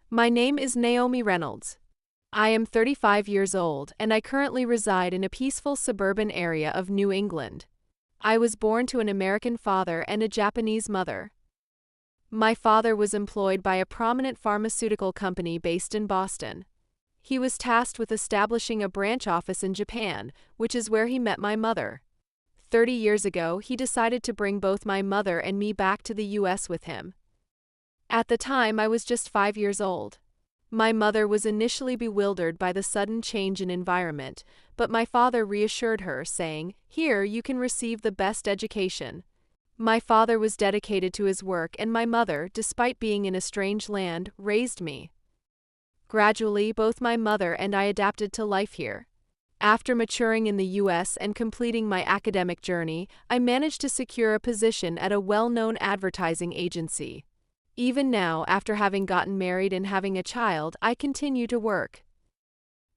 My name is Naomi Reynolds. I am 35 years old and I currently reside in a peaceful suburban area of New England. I was born to an American father and a Japanese mother. My father was employed by a prominent pharmaceutical company based in Boston. He was tasked with establishing a branch office in Japan, which is where he met my mother. 30 years ago, he decided to bring both my mother and me back to the US with him. At the time, I was just 5 years old. My mother was initially bewildered by the sudden change in environment, but my father reassured her, saying, "Here you can receive the best education." My father was dedicated to his work, and my mother, despite being in a strange land, raised me. Gradually, both my mother and I adapted to life here. After maturing in the US and completing my academic journey, I managed to secure a position at a well-known advertising agency. Even now, after having gotten married and having a child, I continue to work.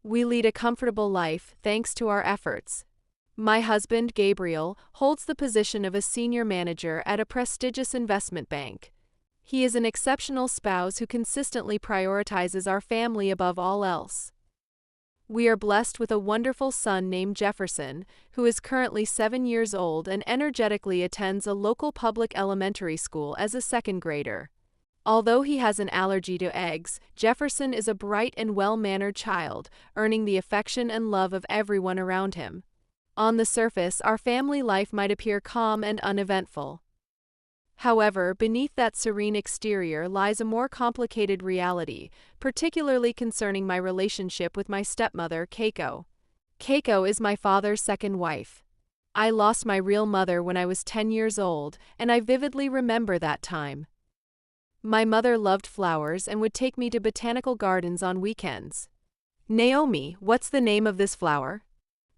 We lead a comfortable life thanks to our efforts. My husband, Gabriel, holds the position of a senior manager at a prestigious investment bank. He is an exceptional spouse who consistently prioritizes our family above all else. We are blessed with a wonderful son named Jefferson, who is currently 7 years old and energetically attends a local public elementary school as a second grader. Although he has an allergy to eggs, Jefferson is a bright and well-mannered child, earning the affection and love of everyone around him. On the surface, our family life might appear calm and uneventful. However, beneath that serene exterior lies a more complicated reality, particularly concerning my relationship with my stepmother, Keiko. Keiko is my father's second wife. I lost my real mother when I was 10 years old, and I vividly remember that time. My mother loved flowers and would take me to botanical gardens on weekends. "Naomi, what's the name of this flower?"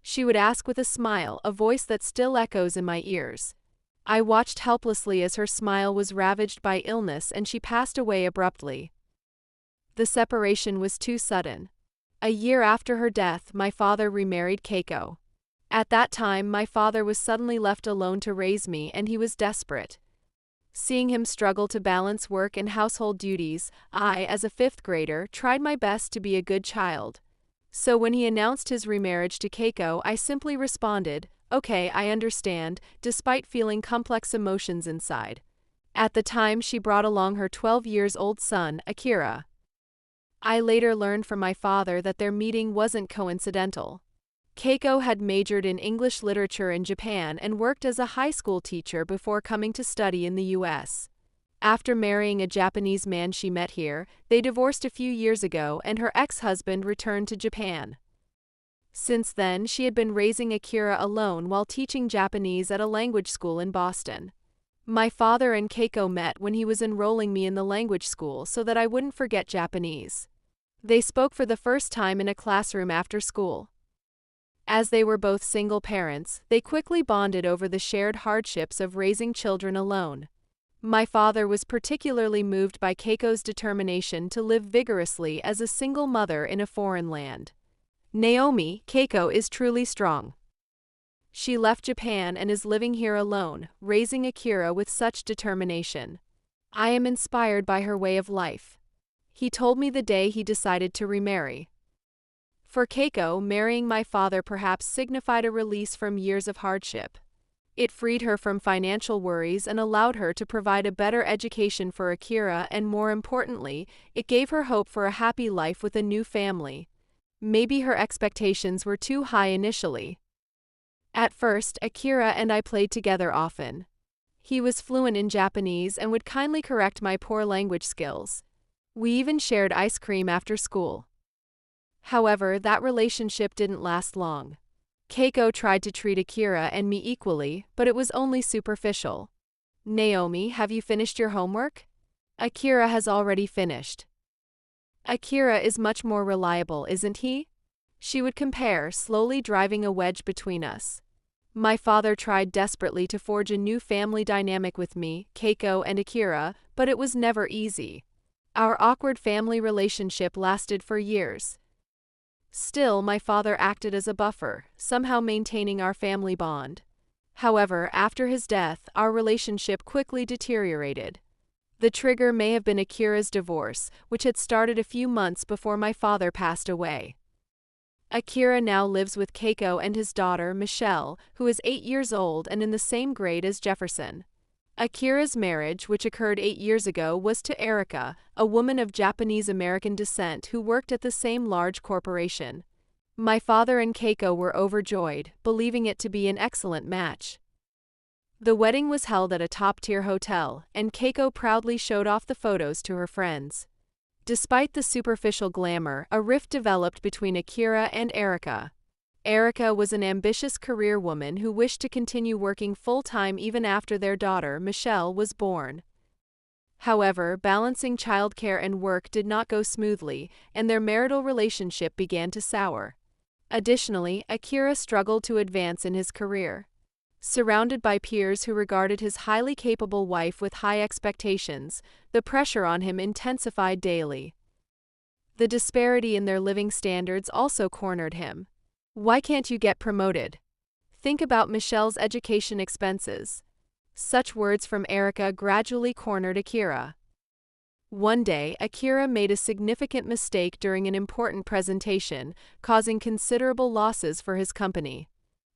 she would ask with a smile, a voice that still echoes in my ears. I watched helplessly as her smile was ravaged by illness and she passed away abruptly. The separation was too sudden. A year after her death, my father remarried Keiko. At that time, my father was suddenly left alone to raise me, and he was desperate. Seeing him struggle to balance work and household duties, I, as a fifth grader, tried my best to be a good child. So when he announced his remarriage to Keiko, I simply responded, "Okay, I understand," despite feeling complex emotions inside. At the time, she brought along her 12-year-old son, Akira. I later learned from my father that their meeting wasn't coincidental. Keiko had majored in English literature in Japan and worked as a high school teacher before coming to study in the US. After marrying a Japanese man she met here, they divorced a few years ago and her ex-husband returned to Japan. Since then, she had been raising Akira alone while teaching Japanese at a language school in Boston. My father and Keiko met when he was enrolling me in the language school so that I wouldn't forget Japanese. They spoke for the first time in a classroom after school. As they were both single parents, they quickly bonded over the shared hardships of raising children alone. My father was particularly moved by Keiko's determination to live vigorously as a single mother in a foreign land. "Naomi, Keiko is truly strong. She left Japan and is living here alone, raising Akira with such determination. I am inspired by her way of life," he told me the day he decided to remarry. For Keiko, marrying my father perhaps signified a release from years of hardship. It freed her from financial worries and allowed her to provide a better education for Akira, and more importantly, it gave her hope for a happy life with a new family. Maybe her expectations were too high initially. At first, Akira and I played together often. He was fluent in Japanese and would kindly correct my poor language skills. We even shared ice cream after school. However, that relationship didn't last long. Keiko tried to treat Akira and me equally, but it was only superficial. "Naomi, have you finished your homework?" "Akira has already finished." "Akira is much more reliable, isn't he?" she would compare, slowly driving a wedge between us. My father tried desperately to forge a new family dynamic with me, Keiko, and Akira, but it was never easy. Our awkward family relationship lasted for years. Still, my father acted as a buffer, somehow maintaining our family bond. However, after his death, our relationship quickly deteriorated. The trigger may have been Akira's divorce, which had started a few months before my father passed away. Akira now lives with Keiko and his daughter, Michelle, who is 8 years old and in the same grade as Jefferson. Akira's marriage, which occurred 8 years ago, was to Erika, a woman of Japanese-American descent who worked at the same large corporation. My father and Keiko were overjoyed, believing it to be an excellent match. The wedding was held at a top-tier hotel, and Keiko proudly showed off the photos to her friends. Despite the superficial glamour, a rift developed between Akira and Erika. Erika was an ambitious career woman who wished to continue working full-time even after their daughter, Michelle, was born. However, balancing childcare and work did not go smoothly, and their marital relationship began to sour. Additionally, Akira struggled to advance in his career. Surrounded by peers who regarded his highly capable wife with high expectations, the pressure on him intensified daily. The disparity in their living standards also cornered him. Why can't you get promoted? Think about Michelle's education expenses. Such words from Erika gradually cornered Akira. One day, Akira made a significant mistake during an important presentation, causing considerable losses for his company.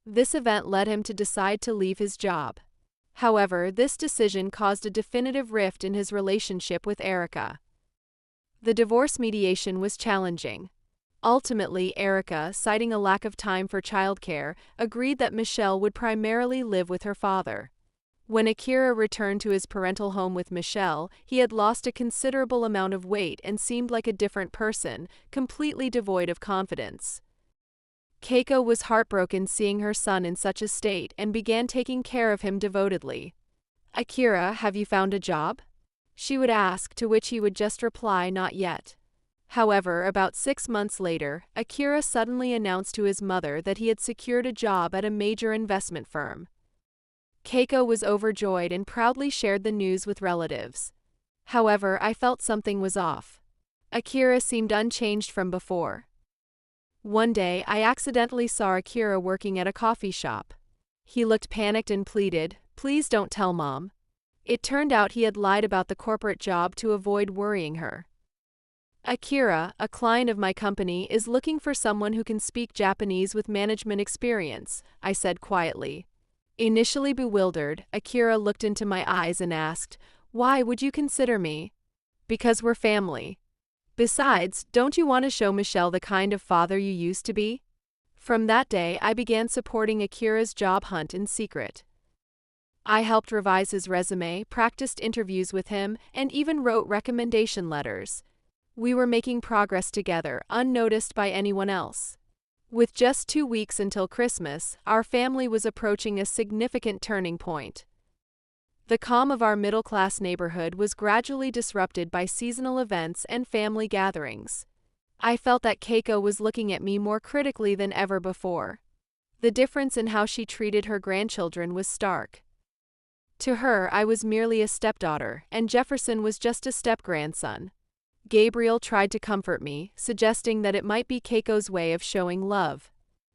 This event led him to decide to leave his job. However, this decision caused a definitive rift in his relationship with Erika. The divorce mediation was challenging. Ultimately, Erika, citing a lack of time for childcare, agreed that Michelle would primarily live with her father. When Akira returned to his parental home with Michelle, he had lost a considerable amount of weight and seemed like a different person, completely devoid of confidence. Keiko was heartbroken seeing her son in such a state and began taking care of him devotedly. "Akira, have you found a job?" she would ask, to which he would just reply, "Not yet." However, about 6 months later, Akira suddenly announced to his mother that he had secured a job at a major investment firm. Keiko was overjoyed and proudly shared the news with relatives. However, I felt something was off. Akira seemed unchanged from before. One day, I accidentally saw Akira working at a coffee shop. He looked panicked and pleaded, "Please don't tell Mom." It turned out he had lied about the corporate job to avoid worrying her. "Akira, a client of my company, is looking for someone who can speak Japanese with management experience," I said quietly. Initially bewildered, Akira looked into my eyes and asked, "Why would you consider me?" "Because we're family. Besides, don't you want to show Michelle the kind of father you used to be?" From that day, I began supporting Akira's job hunt in secret. I helped revise his resume, practiced interviews with him, and even wrote recommendation letters. We were making progress together, unnoticed by anyone else. With just 2 weeks until Christmas, our family was approaching a significant turning point. The calm of our middle-class neighborhood was gradually disrupted by seasonal events and family gatherings. I felt that Keiko was looking at me more critically than ever before. The difference in how she treated her grandchildren was stark. To her, I was merely a stepdaughter, and Jefferson was just a step-grandson. Gabriel tried to comfort me, suggesting that it might be Keiko's way of showing love.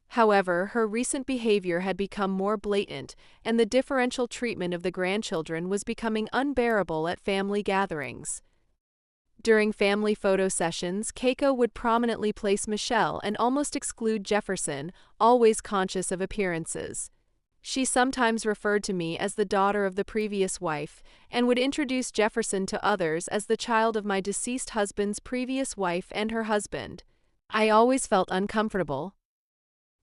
However, her recent behavior had become more blatant, and the differential treatment of the grandchildren was becoming unbearable at family gatherings. During family photo sessions, Keiko would prominently place Michelle and almost exclude Jefferson, always conscious of appearances. She sometimes referred to me as the daughter of the previous wife, and would introduce Jefferson to others as the child of my deceased husband's previous wife and her husband. I always felt uncomfortable.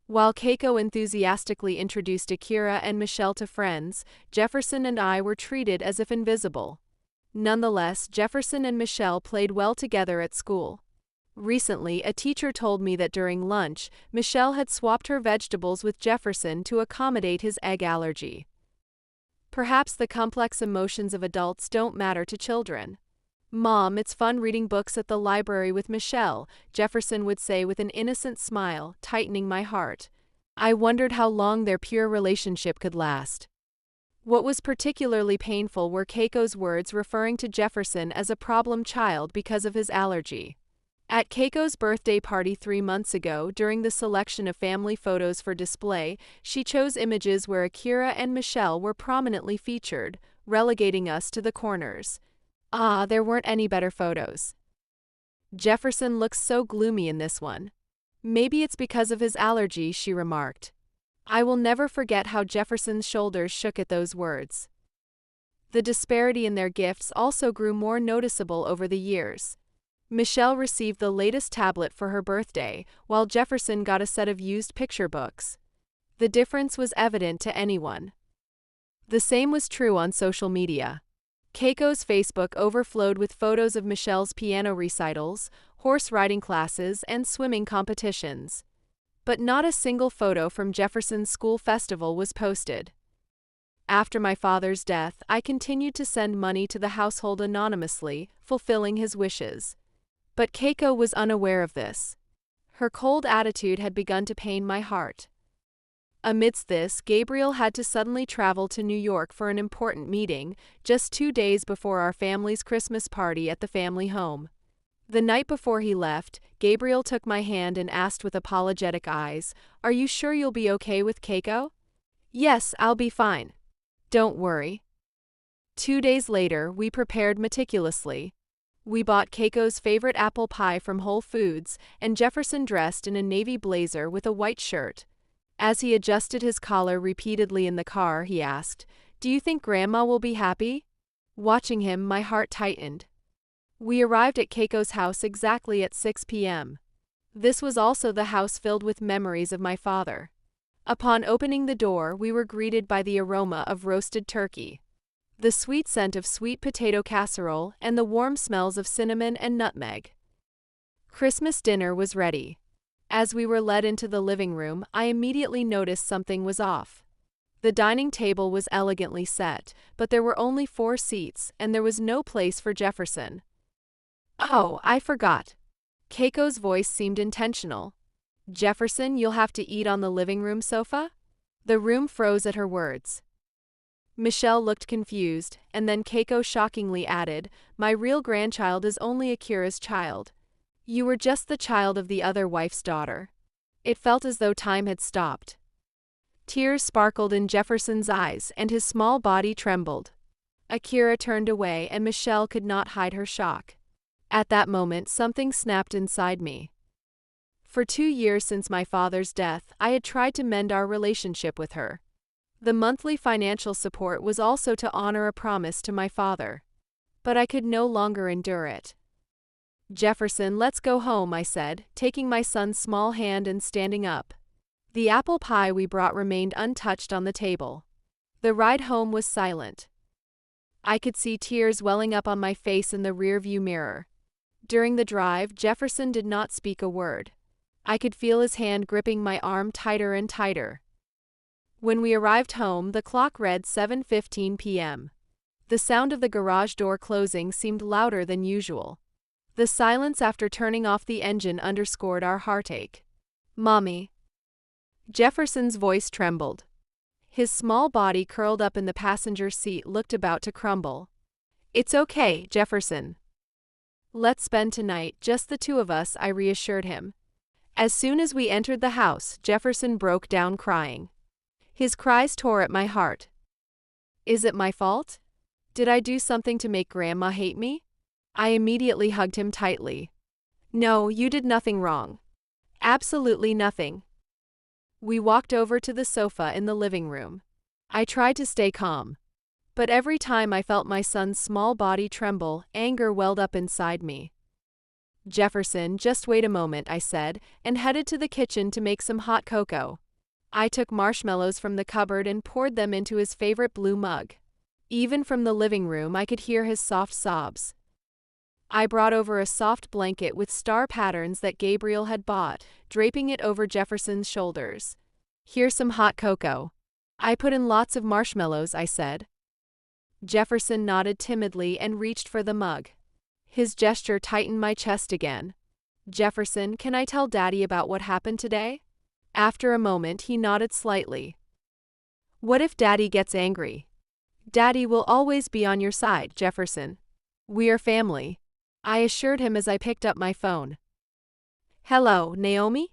While Keiko enthusiastically introduced Akira and Michelle to friends, Jefferson and I were treated as if invisible. Nonetheless, Jefferson and Michelle played well together at school. Recently, a teacher told me that during lunch, Michelle had swapped her vegetables with Jefferson to accommodate his egg allergy. Perhaps the complex emotions of adults don't matter to children. "Mom, it's fun reading books at the library with Michelle," Jefferson would say with an innocent smile, tightening my heart. I wondered how long their pure relationship could last. What was particularly painful were Keiko's words referring to Jefferson as a problem child because of his allergy. At Keiko's birthday party 3 months ago, during the selection of family photos for display, she chose images where Akira and Michelle were prominently featured, relegating us to the corners. Ah, there weren't any better photos. Jefferson looks so gloomy in this one. Maybe it's because of his allergy, she remarked. I will never forget how Jefferson's shoulders shook at those words. The disparity in their gifts also grew more noticeable over the years. Michelle received the latest tablet for her birthday, while Jefferson got a set of used picture books. The difference was evident to anyone. The same was true on social media. Keiko's Facebook overflowed with photos of Michelle's piano recitals, horse riding classes, and swimming competitions. But not a single photo from Jefferson's school festival was posted. After my father's death, I continued to send money to the household anonymously, fulfilling his wishes. But Keiko was unaware of this. Her cold attitude had begun to pain my heart. Amidst this, Gabriel had to suddenly travel to New York for an important meeting, just 2 days before our family's Christmas party at the family home. The night before he left, Gabriel took my hand and asked with apologetic eyes, "Are you sure you'll be okay with Keiko?" "Yes, I'll be fine. Don't worry." 2 days later, we prepared meticulously. We bought Keiko's favorite apple pie from Whole Foods, and Jefferson dressed in a navy blazer with a white shirt. As he adjusted his collar repeatedly in the car, he asked, "Do you think Grandma will be happy?" Watching him, my heart tightened. We arrived at Keiko's house exactly at 6 p.m. This was also the house filled with memories of my father. Upon opening the door, we were greeted by the aroma of roasted turkey, the sweet scent of sweet potato casserole, and the warm smells of cinnamon and nutmeg. Christmas dinner was ready. As we were led into the living room, I immediately noticed something was off. The dining table was elegantly set, but there were only 4 seats, and there was no place for Jefferson. "Oh, I forgot." Keiko's voice seemed intentional. "Jefferson, you'll have to eat on the living room sofa?" The room froze at her words. Michelle looked confused, and then Keiko shockingly added, "My real grandchild is only Akira's child. You were just the child of the other wife's daughter." It felt as though time had stopped. Tears sparkled in Jefferson's eyes, and his small body trembled. Akira turned away, and Michelle could not hide her shock. At that moment, something snapped inside me. For 2 years since my father's death, I had tried to mend our relationship with her. The monthly financial support was also to honor a promise to my father. But I could no longer endure it. "Jefferson, let's go home," I said, taking my son's small hand and standing up. The apple pie we brought remained untouched on the table. The ride home was silent. I could see tears welling up on my face in the rearview mirror. During the drive, Jefferson did not speak a word. I could feel his hand gripping my arm tighter and tighter. When we arrived home, the clock read 7:15 p.m. The sound of the garage door closing seemed louder than usual. The silence after turning off the engine underscored our heartache. "Mommy." Jefferson's voice trembled. His small body curled up in the passenger seat looked about to crumble. "It's okay, Jefferson. Let's spend tonight, just the 2 of us," I reassured him. As soon as we entered the house, Jefferson broke down crying. His cries tore at my heart. "Is it my fault? Did I do something to make Grandma hate me?" I immediately hugged him tightly. "No, you did nothing wrong. Absolutely nothing." We walked over to the sofa in the living room. I tried to stay calm. But every time I felt my son's small body tremble, anger welled up inside me. "Jefferson, just wait a moment," I said, and headed to the kitchen to make some hot cocoa. I took marshmallows from the cupboard and poured them into his favorite blue mug. Even from the living room, I could hear his soft sobs. I brought over a soft blanket with star patterns that Gabriel had bought, draping it over Jefferson's shoulders. "Here's some hot cocoa." "I put in lots of marshmallows," I said. Jefferson nodded timidly and reached for the mug. His gesture tightened my chest again. "Jefferson, can I tell Daddy about what happened today?" After a moment, he nodded slightly. "What if Daddy gets angry?" "Daddy will always be on your side, Jefferson. We are family," I assured him as I picked up my phone. "Hello, Naomi?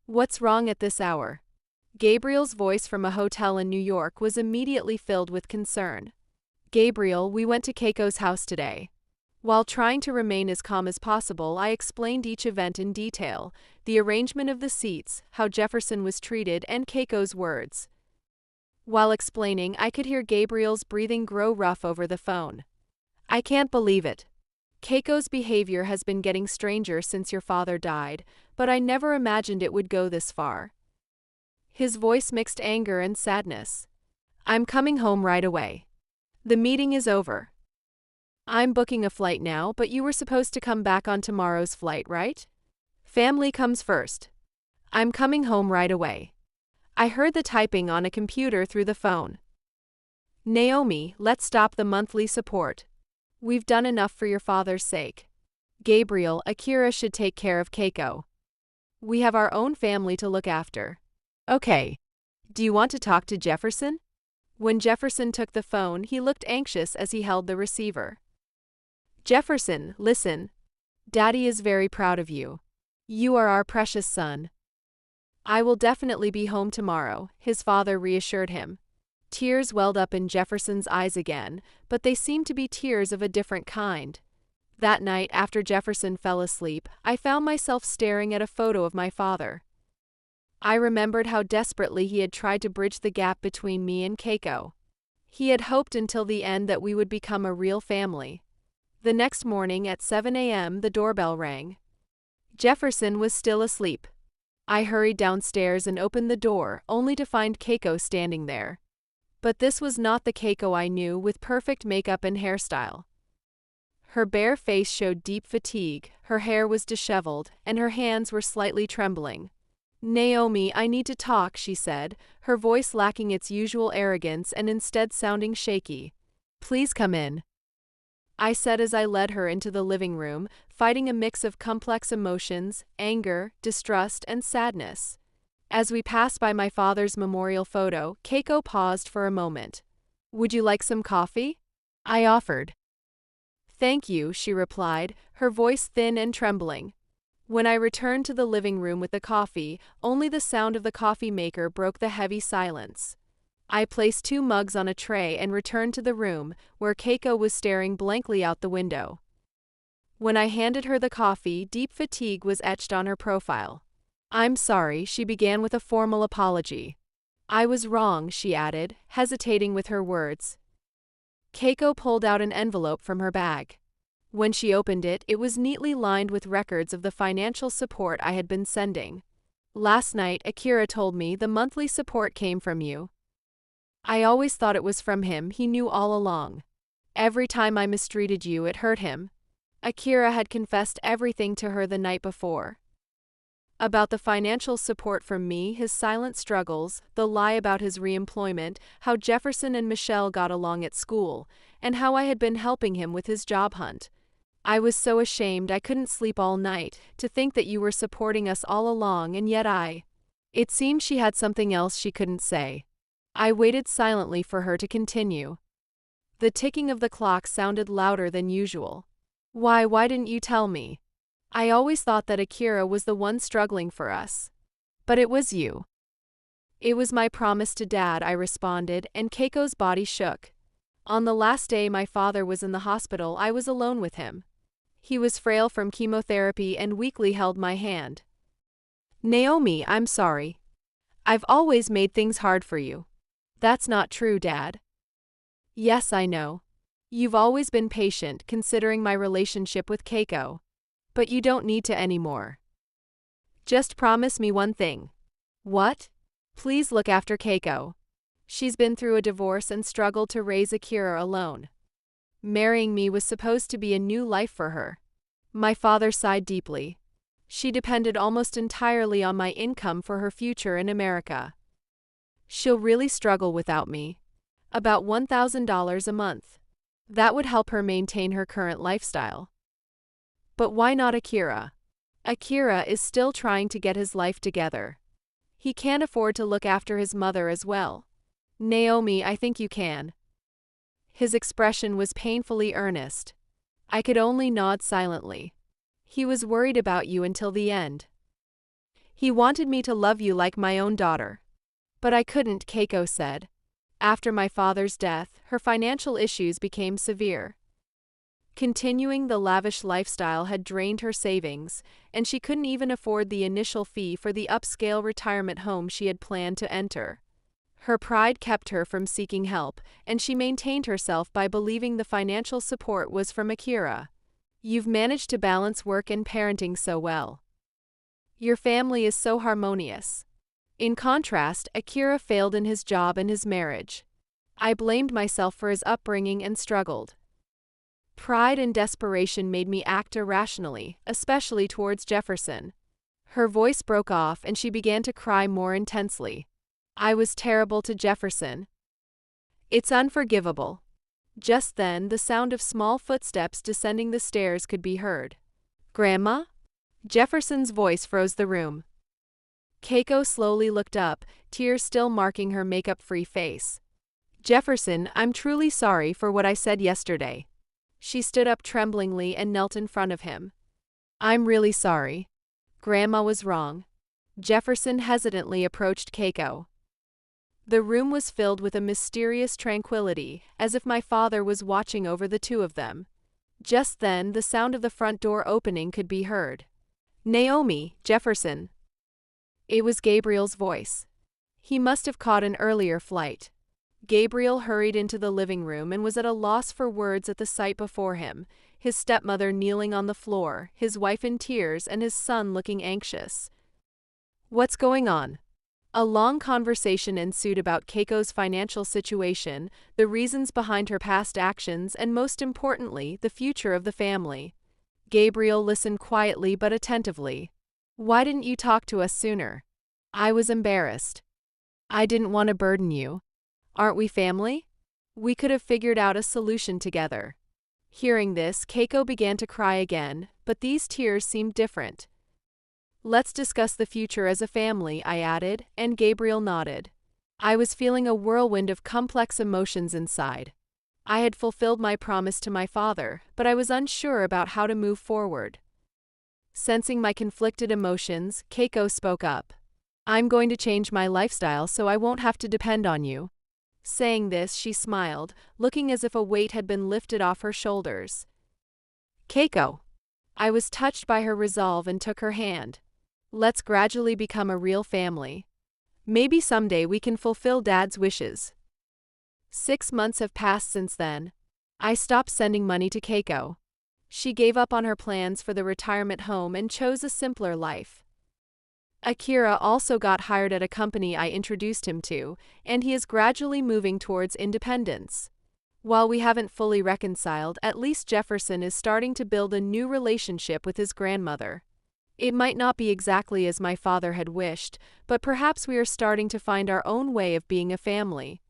What's wrong at this hour?" Gabriel's voice from a hotel in New York was immediately filled with concern. "Gabriel, we went to Keiko's house today. While trying to remain as calm as possible, I explained each event in detail, the arrangement of the seats, how Jefferson was treated, and Keiko's words. While explaining, I could hear Gabriel's breathing grow rough over the phone. I can't believe it. Keiko's behavior has been getting stranger since your father died, but I never imagined it would go this far. His voice mixed anger and sadness. I'm coming home right away. The meeting is over. I'm booking a flight now, but you were supposed to come back on tomorrow's flight, right? Family comes first. I'm coming home right away. I heard the typing on a computer through the phone. Naomi, let's stop the monthly support. We've done enough for your father's sake. Gabriel, Akira should take care of Keiko. We have our own family to look after. Okay. Do you want to talk to Jefferson? When Jefferson took the phone, he looked anxious as he held the receiver. Jefferson, listen. Daddy is very proud of you. You are our precious son. I will definitely be home tomorrow, his father reassured him. Tears welled up in Jefferson's eyes again, but they seemed to be tears of a different kind. That night, after Jefferson fell asleep, I found myself staring at a photo of my father. I remembered how desperately he had tried to bridge the gap between me and Keiko. He had hoped until the end that we would become a real family. The next morning at 7 a.m. the doorbell rang. Jefferson was still asleep. I hurried downstairs and opened the door, only to find Keiko standing there. But this was not the Keiko I knew, with perfect makeup and hairstyle. Her bare face showed deep fatigue, her hair was disheveled, and her hands were slightly trembling. Naomi, I need to talk, she said, her voice lacking its usual arrogance and instead sounding shaky. Please come in. I said as I led her into the living room, fighting a mix of complex emotions, anger, distrust, and sadness. As we passed by my father's memorial photo, Keiko paused for a moment. Would you like some coffee? I offered. Thank you, she replied, her voice thin and trembling. When I returned to the living room with the coffee, only the sound of the coffee maker broke the heavy silence. I placed 2 mugs on a tray and returned to the room, where Keiko was staring blankly out the window. When I handed her the coffee, deep fatigue was etched on her profile. I'm sorry, she began with a formal apology. I was wrong, she added, hesitating with her words. Keiko pulled out an envelope from her bag. When she opened it, it was neatly lined with records of the financial support I had been sending. Last night, Akira told me the monthly support came from you. I always thought it was from him, he knew all along. Every time I mistreated you, it hurt him. Akira had confessed everything to her the night before. About the financial support from me, his silent struggles, the lie about his reemployment, how Jefferson and Michelle got along at school, and how I had been helping him with his job hunt. I was so ashamed I couldn't sleep all night, to think that you were supporting us all along, and yet It seemed she had something else she couldn't say. I waited silently for her to continue. The ticking of the clock sounded louder than usual. Why didn't you tell me? I always thought that Akira was the one struggling for us. But it was you. It was my promise to Dad, I responded, and Keiko's body shook. On the last day my father was in the hospital, I was alone with him. He was frail from chemotherapy and weakly held my hand. Naomi, I'm sorry. I've always made things hard for you. That's not true, Dad. Yes, I know. You've always been patient, considering my relationship with Keiko. But you don't need to anymore. Just promise me one thing. What? Please look after Keiko. She's been through a divorce and struggled to raise Akira alone. Marrying me was supposed to be a new life for her. My father sighed deeply. She depended almost entirely on my income for her future in America. She'll really struggle without me. About $1,000 a month. That would help her maintain her current lifestyle. But why not Akira? Akira is still trying to get his life together. He can't afford to look after his mother as well. Naomi, I think you can. His expression was painfully earnest. I could only nod silently. He was worried about you until the end. He wanted me to love you like my own daughter. But I couldn't, Keiko said. After my father's death, her financial issues became severe. Continuing the lavish lifestyle had drained her savings, and she couldn't even afford the initial fee for the upscale retirement home she had planned to enter. Her pride kept her from seeking help, and she maintained herself by believing the financial support was from Akira. You've managed to balance work and parenting so well. Your family is so harmonious. In contrast, Akira failed in his job and his marriage. I blamed myself for his upbringing and struggled. Pride and desperation made me act irrationally, especially towards Jefferson. Her voice broke off and she began to cry more intensely. I was terrible to Jefferson. It's unforgivable. Just then, the sound of small footsteps descending the stairs could be heard. Grandma? Jefferson's voice froze the room. Keiko slowly looked up, tears still marking her makeup-free face. Jefferson, I'm truly sorry for what I said yesterday. She stood up tremblingly and knelt in front of him. I'm really sorry. Grandma was wrong. Jefferson hesitantly approached Keiko. The room was filled with a mysterious tranquility, as if my father was watching over the two of them. Just then, the sound of the front door opening could be heard. Naomi, Jefferson. It was Gabriel's voice. He must have caught an earlier flight. Gabriel hurried into the living room and was at a loss for words at the sight before him, his stepmother kneeling on the floor, his wife in tears, and his son looking anxious. What's going on? A long conversation ensued about Keiko's financial situation, the reasons behind her past actions, and most importantly, the future of the family. Gabriel listened quietly but attentively. Why didn't you talk to us sooner? I was embarrassed. I didn't want to burden you. Aren't we family? We could have figured out a solution together. Hearing this, Keiko began to cry again, but these tears seemed different. Let's discuss the future as a family, I added, and Gabriel nodded. I was feeling a whirlwind of complex emotions inside. I had fulfilled my promise to my father, but I was unsure about how to move forward. Sensing my conflicted emotions, Keiko spoke up. I'm going to change my lifestyle so I won't have to depend on you. Saying this, she smiled, looking as if a weight had been lifted off her shoulders. Keiko. I was touched by her resolve and took her hand. Let's gradually become a real family. Maybe someday we can fulfill Dad's wishes. 6 months have passed since then. I stopped sending money to Keiko. She gave up on her plans for the retirement home and chose a simpler life. Akira also got hired at a company I introduced him to, and he is gradually moving towards independence. While we haven't fully reconciled, at least Jefferson is starting to build a new relationship with his grandmother. It might not be exactly as my father had wished, but perhaps we are starting to find our own way of being a family.